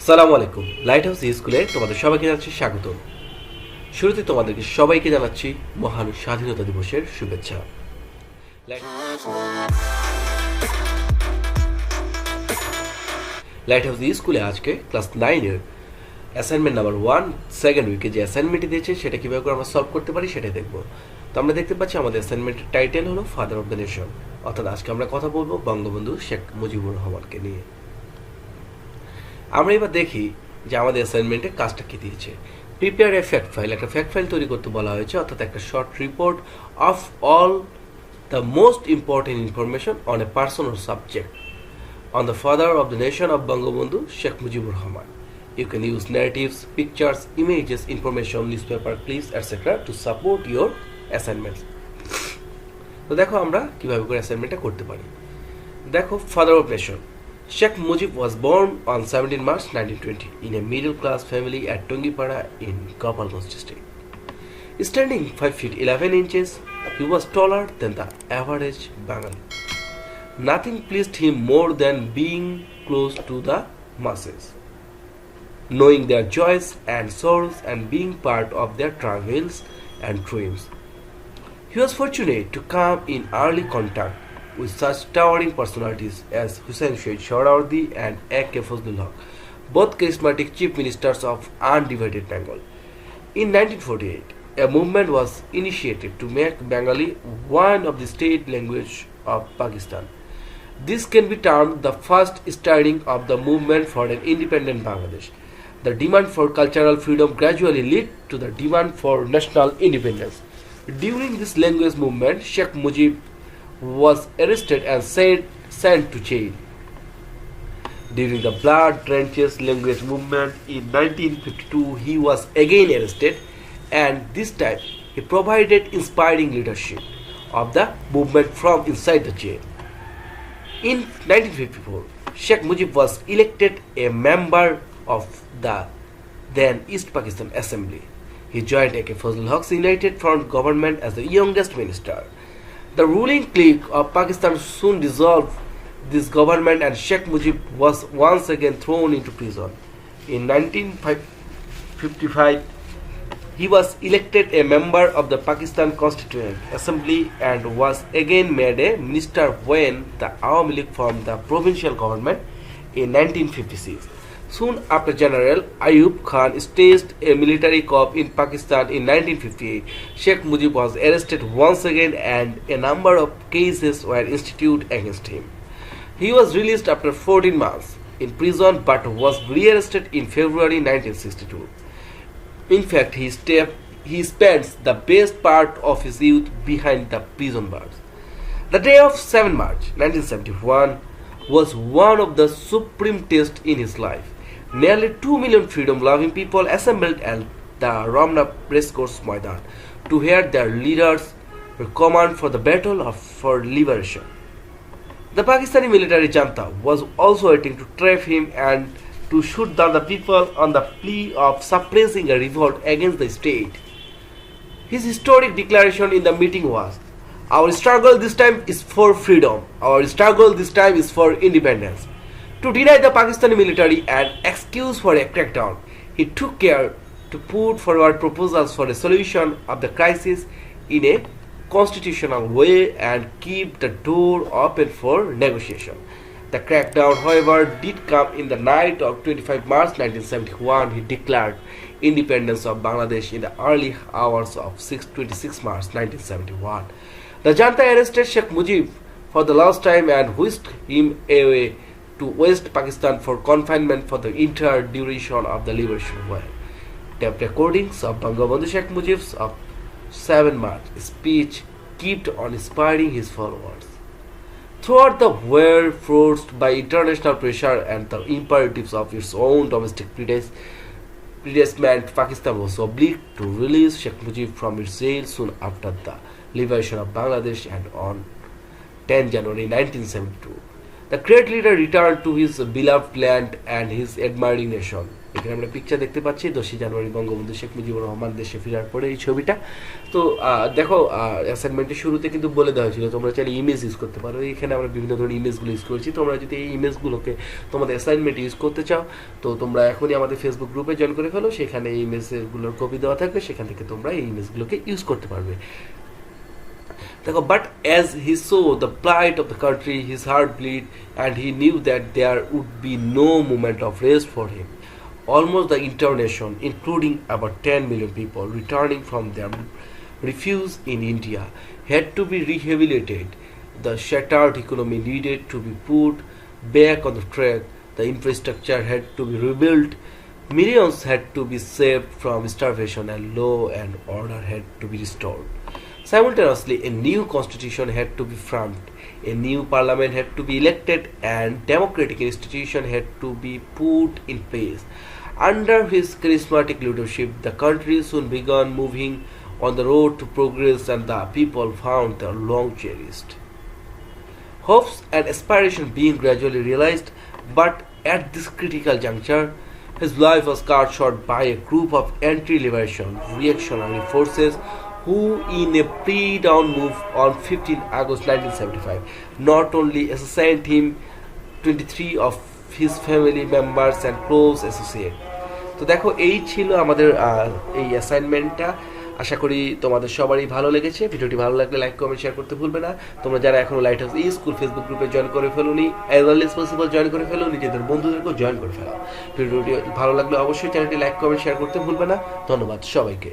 সালামু আলাইকুম। Light house স্কুলে তোমাদের সবাইকে জানাচ্ছি স্বাগত। শুরুতে তোমাদেরকে সবাইকে জানাচ্ছি মহান স্বাধীনতা দিবসের শুভেচ্ছা। লাইট হাউস স্কুলে আজকে ক্লাস 9-এর অ্যাসাইনমেন্ট নাম্বার 1 সেকেন্ড উইকে যে অ্যাসাইনমেন্টটি দিয়েছে সেটা কীভাবে করে আমরা সলভ করতে পারি সেটাই দেখব। তো আমরা দেখতে পাচ্ছি আমাদের অ্যাসাইনমেন্টের টাইটেল হলো ফাদার অফ দ্য নেশন, অর্থাৎ আজকে আমরা কথা বলবো বঙ্গবন্ধু শেখ মুজিবুর রহমানকে নিয়ে। আমরা এবার দেখি যে আমাদের অ্যাসাইনমেন্টে কাজটা কী দিয়েছে। প্রিপেয়ার এ ফ্যাক্ট ফাইল, একটা ফ্যাক্ট ফাইল তৈরি করতে বলা হয়েছে, অর্থাৎ একটা short report of all the most important information on a person or subject on the father of the nation of Bangabandhu Sheikh Mujibur Rahman. You can use narratives, pictures, images, information, newspaper clips, etc. to support your assignments. তো দেখো আমরা কিভাবে করে অ্যাসাইনমেন্টটা করতে পারি। দেখো, father of nation Sheikh Mujib was born on 17 March 1920 in a middle-class family at Tungipara in Gopalganj district. Standing 5 feet 11 inches, he was taller than the average Bengali. Nothing pleased him more than being close to the masses, knowing their joys and sorrows and being part of their travails and dreams. He was fortunate to come in early contact with such towering personalities as Hussain Sheikh Sohrawardi and A.K. Fazlul Haq, both charismatic chief ministers of undivided Bengal. In 1948, a movement was initiated to make Bengali one of the state language of Pakistan. This can be termed the first starting of the movement for an independent Bangladesh. The demand for cultural freedom gradually led to the demand for national independence. During this language movement, Sheikh Mujib was arrested and sent to jail. During the blood-drenched language movement in 1952, he was again arrested, and this time he provided inspiring leadership of the movement from inside the jail. In 1954, Sheikh Mujib was elected a member of the then East Pakistan Assembly. He joined A.K. Fazlul Haq's United Front government as the youngest minister. The ruling clique of Pakistan soon dissolved this government and Sheikh Mujib was once again thrown into prison. In 1955, he was elected a member of the Pakistan Constituent Assembly and was again made a minister when the Awami League formed the provincial government in 1956. Soon after, General Ayub Khan staged a military coup in Pakistan in 1958. Sheikh Mujib was arrested once again and a number of cases were instituted against him. He was released after 14 months in prison but was rearrested in February 1962. In fact, he spends the best part of his youth behind the prison bars. The day of 7 March 1971 was one of the supreme tests in his life. Nearly 2 million freedom-loving people assembled at the Ramna Racecourse Maidan to hear their leaders command for the battle for liberation. The Pakistani military junta was also waiting to trap him and to shoot down the people on the plea of suppressing a revolt against the state. His historic declaration in the meeting was, "Our struggle this time is for freedom. Our struggle this time is for independence." To deny the Pakistani military an excuse for a crackdown, he took care to put forward proposals for a solution of the crisis in a constitutional way and keep the door open for negotiation. The crackdown, however, did come in the night of 25 March 1971. He declared independence of Bangladesh in the early hours of 26 March 1971. The junta arrested Sheikh Mujib for the last time and whisked him away to West Pakistan for confinement for the entire duration of the liberation war. Tape recordings of Bangabandhu Sheikh Mujib's of 7 March speech kept on inspiring his followers. Throughout the war, forced by international pressure and the imperatives of its own domestic predestination, Pakistan was obliged to release Sheikh Mujib from its jail soon after the liberation of Bangladesh and on 10 January 1972. The great leader returned to his beloved land and his admiring nation. এখানে আমরা picture দেখতে পাচ্ছি 10 জানুয়ারি বঙ্গবন্ধু শেখ মুজিবুর রহমান দেশে ফেরার পরে এই ছবিটা। তো দেখো অ্যাসাইনমেন্টের শুরুতে কিন্তু বলে দেওয়া হয়েছিল তোমরা চাইলে ইমেজ ইউজ করতে পারো। এখানে আমরা বিভিন্ন ধরনের ইমেজগুলো ইউজ করেছি। তোমরা যদি এই ইমেজগুলোকে তোমাদের অ্যাসাইনমেন্ট ইউজ করতে চাও তো তোমরা এখনই আমাদের ফেসবুক গ্রুপে জয়েন করে ফেলো, সেখানে এই ইমেজগুলোর কপি দেওয়া থাকবে, সেখান থেকে তোমরা এই ইমেজগুলোকে ইউজ করতে পারবে। But as he saw the plight of the country, his heart bleed, and he knew that there would be no moment of rest for him. Almost the entire nation, including about 10 million people returning from their refuge in India, had to be rehabilitated. The shattered economy needed to be put back on the track. The infrastructure had to be rebuilt. Millions had to be saved from starvation, and law and order had to be restored. Simultaneously, a new constitution had to be framed, a new parliament had to be elected, and democratic institutions had to be put in place. Under his charismatic leadership, the country soon began moving on the road to progress, and the people found their long cherished hopes and aspirations being gradually realized. But at this critical juncture, his life was cut short by a group of anti-liberation reactionary forces who, in a pre-dawn move on 15 August 1975, not only assassinated him, 23 of his family members and close associates. তো দেখো এই ছিল আমাদের এই অ্যাসাইনমেন্টটা। আশা করি তোমাদের সবারই ভালো লেগেছে। ভিডিওটি ভালো লাগলে লাইক কমেন্ট শেয়ার করতে ভুলবে না। তোমরা যারা এখনো লাইট হাউস স্কুল ফেসবুক গ্রুপে জয়েন করে felony, as well as possible join করে ফেলো, নিজেদের বন্ধুদেরকেও জয়েন করে ফেলো। ভিডিওটি ভালো লাগলে অবশ্যই চ্যানেলটি লাইক কমেন্ট শেয়ার করতে ভুলবে না। ধন্যবাদ সবাইকে।